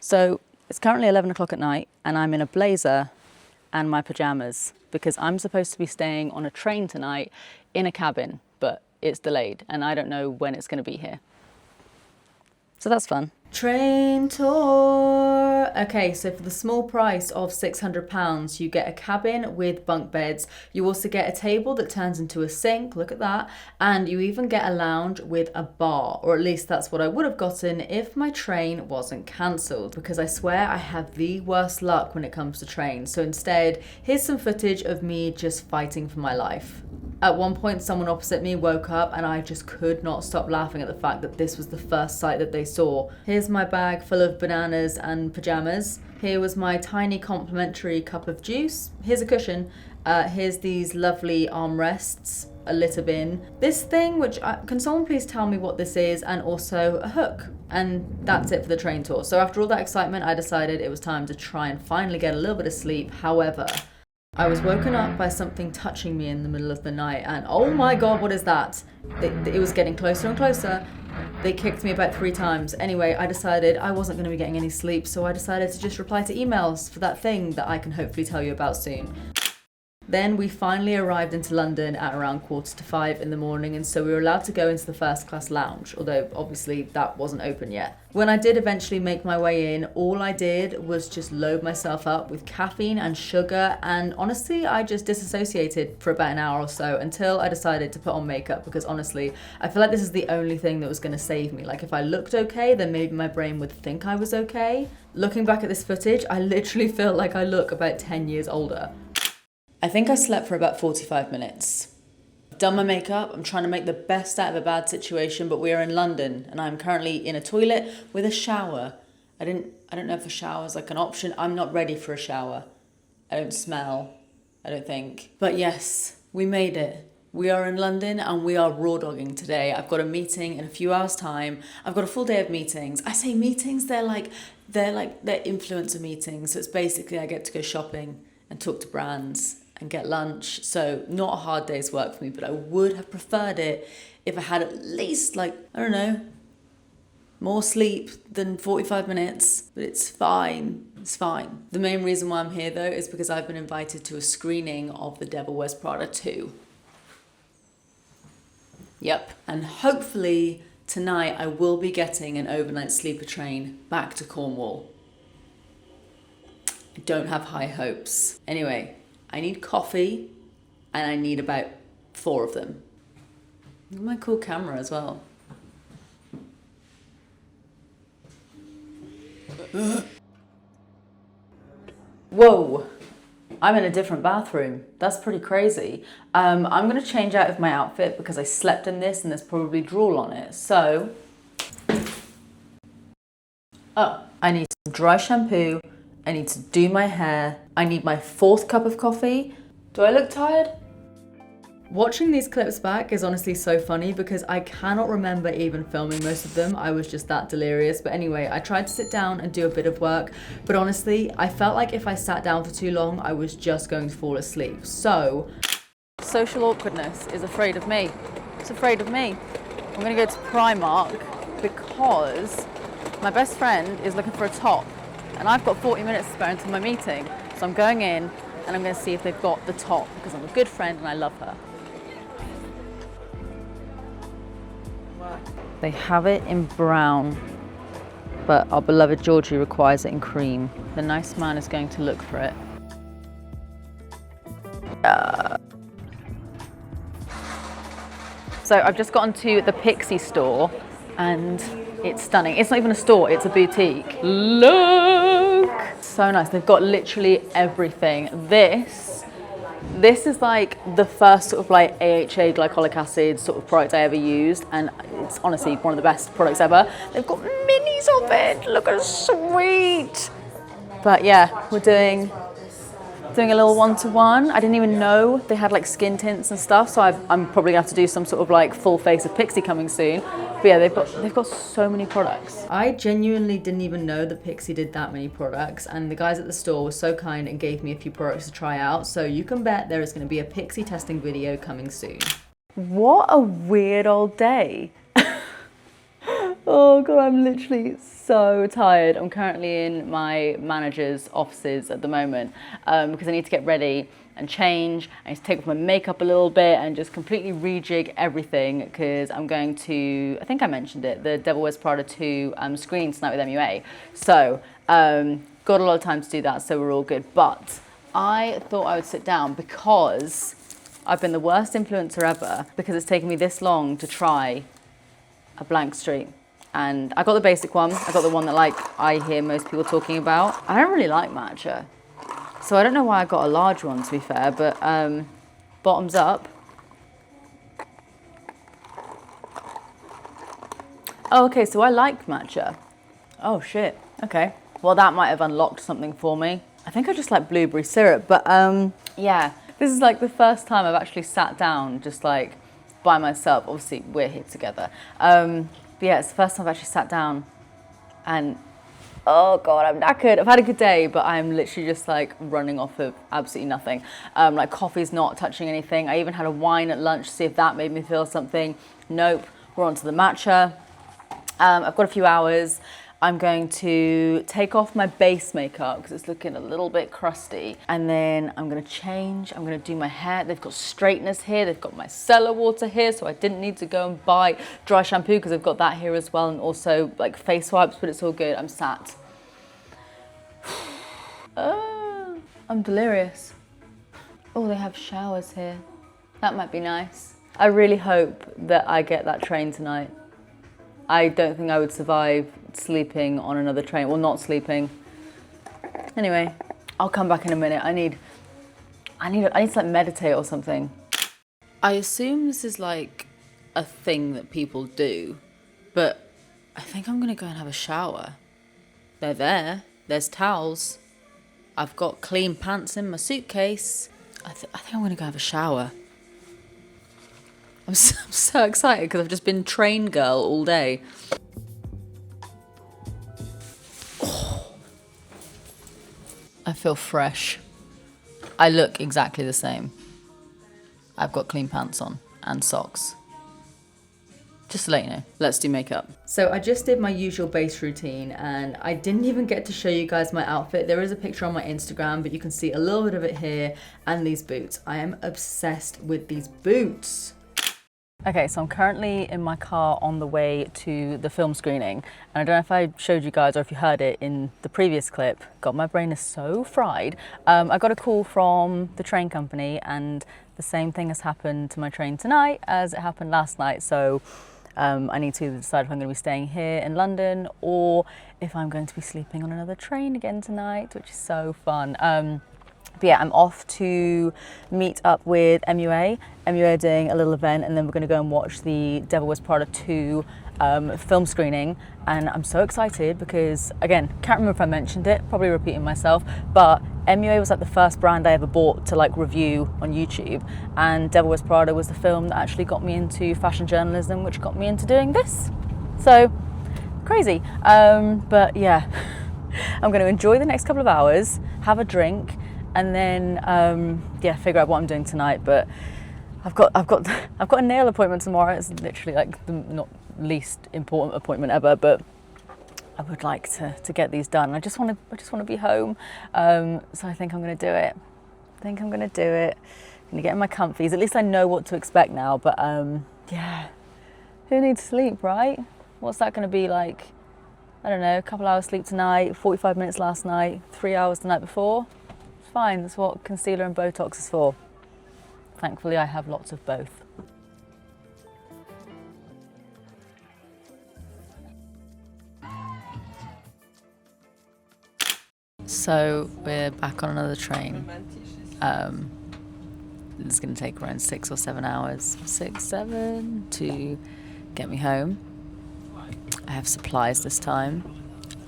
So it's currently 11 o'clock at night and I'm in a blazer and my pajamas because I'm supposed to be staying on a train tonight in a cabin, but it's delayed and I don't know when it's going to be here. So that's fun. Train tour. Okay, so for the small price of £600, you get a cabin with bunk beds. You also get a table that turns into a sink, look at that. And you even get a lounge with a bar, or at least that's what I would have gotten if my train wasn't cancelled, because I swear I have the worst luck when it comes to trains. So instead, here's some footage of me just fighting for my life. At one point, someone opposite me woke up and I just could not stop laughing at the fact that this was the first sight that they saw. Here's my bag full of bananas and pajamas. Here was my tiny complimentary cup of juice. Here's a cushion. Here's these lovely armrests, a litter bin. This thing, can someone please tell me what this is, and also a hook. And that's it for the train tour. So after all that excitement, I decided it was time to try and finally get a little bit of sleep. However, I was woken up by something touching me in the middle of the night, and oh my god, what is that? It was getting closer and closer. They kicked me about 3 times. Anyway, I decided I wasn't going to be getting any sleep, so I decided to just reply to emails for that thing that I can hopefully tell you about soon. Then we finally arrived into London at around 4:45 in the morning, and so we were allowed to go into the first class lounge, although obviously that wasn't open yet. When I did eventually make my way in, all I did was just load myself up with caffeine and sugar, and honestly I just disassociated for about an hour or so until I decided to put on makeup, because honestly I feel like this is the only thing that was going to save me. Like if I looked okay, then maybe my brain would think I was okay. Looking back at this footage, I literally feel like I look about 10 years older. I think I slept for about 45 minutes. I've done my makeup, I'm trying to make the best out of a bad situation, but we are in London and I'm currently in a toilet with a shower. I don't know if a shower is like an option. I'm not ready for a shower. I don't smell, I don't think. But yes, we made it. We are in London and we are raw dogging today. I've got a meeting in a few hours time. I've got a full day of meetings. I say meetings, they're influencer meetings. So it's basically I get to go shopping and talk to brands and get lunch. So not a hard day's work for me, but I would have preferred it if I had at least more sleep than 45 minutes, but it's fine. It's fine. The main reason why I'm here though is because I've been invited to a screening of The Devil Wears Prada 2. Yep. And hopefully tonight I will be getting an overnight sleeper train back to Cornwall. I don't have high hopes. Anyway, I need coffee and I need about 4 of them. Look at my cool camera as well. Whoa, I'm in a different bathroom. That's pretty crazy. I'm gonna change out of my outfit because I slept in this and there's probably drool on it. So, I need some dry shampoo. I need to do my hair. I need my 4th cup of coffee. Do I look tired? Watching these clips back is honestly so funny because I cannot remember even filming most of them. I was just that delirious. But anyway, I tried to sit down and do a bit of work, but honestly, I felt like if I sat down for too long, I was just going to fall asleep. So, social awkwardness is afraid of me. It's afraid of me. I'm gonna go to Primark because my best friend is looking for a top. And I've got 40 minutes to spare until my meeting. So I'm going in and I'm going to see if they've got the top because I'm a good friend and I love her. They have it in brown, but our beloved Georgie requires it in cream. The nice man is going to look for it. So I've just gotten to the Pixie store and it's stunning. It's not even a store, it's a boutique. Look! So nice. They've got literally everything. This is like the first sort of like AHA glycolic acid sort of product I ever used, and it's honestly one of the best products ever. They've got minis of it. Look at sweet. But yeah, we're doing a little one-to-one. I didn't even know they had like skin tints and stuff, so I'm probably gonna have to do some sort of like full face of Pixie coming soon. But yeah, they've got so many products. I genuinely didn't even know that Pixie did that many products, and the guys at the store were so kind and gave me a few products to try out, so you can bet there is gonna be a Pixie testing video coming soon. What a weird old day. Oh God, I'm literally so tired. I'm currently in my manager's offices at the moment because I need to get ready and change. I need to take off my makeup a little bit and just completely rejig everything because I'm going to, I think I mentioned it, the Devil Wears Prada 2 screening tonight with MUA. So got a lot of time to do that, so we're all good. But I thought I would sit down because I've been the worst influencer ever because it's taken me this long to try a blank street. And I got the basic one. I got the one that like I hear most people talking about. I don't really like matcha, so I don't know why I got a large one, to be fair, but bottoms up. Oh, okay, so I like matcha. Oh shit, okay. Well, that might have unlocked something for me. I think I just like blueberry syrup, but yeah. This is like the first time I've actually sat down just like by myself. Obviously, we're here together. But yeah, it's the first time I've actually sat down and, oh God, I'm knackered. I've had a good day, but I'm literally just like running off of absolutely nothing. Like coffee's not touching anything. I even had a wine at lunch to see if that made me feel something. Nope, we're on to the matcha. I've got a few hours. I'm going to take off my base makeup because it's looking a little bit crusty. And then I'm gonna change, I'm gonna do my hair. They've got straighteners here, they've got micellar water here, so I didn't need to go and buy dry shampoo because I've got that here as well, and also like face wipes, but it's all good, I'm sat. Oh, I'm delirious. Oh, they have showers here. That might be nice. I really hope that I get that train tonight. I don't think I would survive sleeping on another train. Well, not sleeping. Anyway, I'll come back in a minute. I need to like meditate or something. I assume this is like a thing that people do, but I think I'm gonna go and have a shower. They're there. There's towels. I've got clean pants in my suitcase. I think I'm gonna go have a shower. I'm so excited because I've just been train girl all day. Oh, I feel fresh. I look exactly the same. I've got clean pants on and socks. Just to let you know, let's do makeup. So I just did my usual base routine and I didn't even get to show you guys my outfit. There is a picture on my Instagram, but you can see a little bit of it here, and these boots. I am obsessed with these boots. Okay, so I'm currently in my car on the way to the film screening. And I don't know if I showed you guys or if you heard it in the previous clip. God, my brain is so fried. I got a call from the train company and the same thing has happened to my train tonight as it happened last night. So I need to decide if I'm going to be staying here in London or if I'm going to be sleeping on another train again tonight, which is so fun. But yeah, I'm off to meet up with MUA. MUA are doing a little event, and then we're going to go and watch the Devil Wears Prada 2 film screening. And I'm so excited because, again, can't remember if I mentioned it, probably repeating myself, but MUA was like the first brand I ever bought to like review on YouTube. And Devil Wears Prada was the film that actually got me into fashion journalism, which got me into doing this. So, crazy. But yeah, I'm going to enjoy the next couple of hours, have a drink, and then yeah, figure out what I'm doing tonight. But I've got a nail appointment tomorrow. It's literally like the not least important appointment ever, but I would like to get these done. I just want to be home. So I think I'm going to do it. I'm going to get in my comfies. At least I know what to expect now. But yeah, who needs sleep, right? What's that going to be like? I don't know, a couple hours sleep tonight, 45 minutes last night, 3 hours the night before. Fine, that's what concealer and Botox is for. Thankfully, I have lots of both. So we're back on another train. It's going to take around 6 or 7 hours, 6, 7 to get me home. I have supplies this time.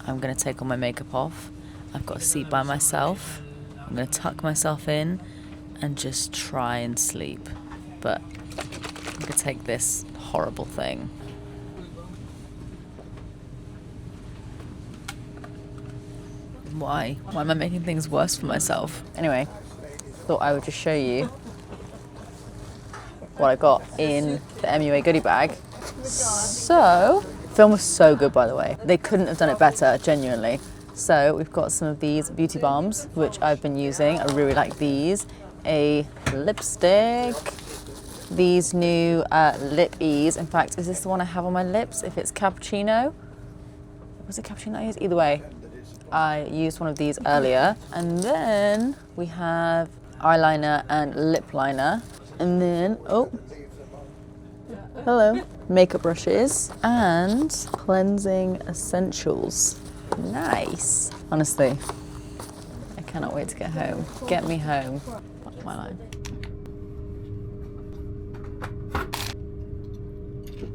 I'm going to take all my makeup off. I've got a seat by myself. I'm going to tuck myself in and just try and sleep. But I'm going to take this horrible thing. Why? Why am I making things worse for myself? Anyway, thought I would just show you what I got in the MUA goodie bag. So, Film was so good, by the way. They couldn't have done it better, genuinely. So we've got some of these beauty balms, which I've been using. I really like these. A lipstick. These new lip ease. In fact, is this the one I have on my lips? If it's cappuccino. Was it cappuccino I used? Either way, I used one of these earlier. And then we have eyeliner and lip liner. And then, oh, hello. Makeup brushes and cleansing essentials. Nice. Honestly, I cannot wait to get home. Get me home. What's my line?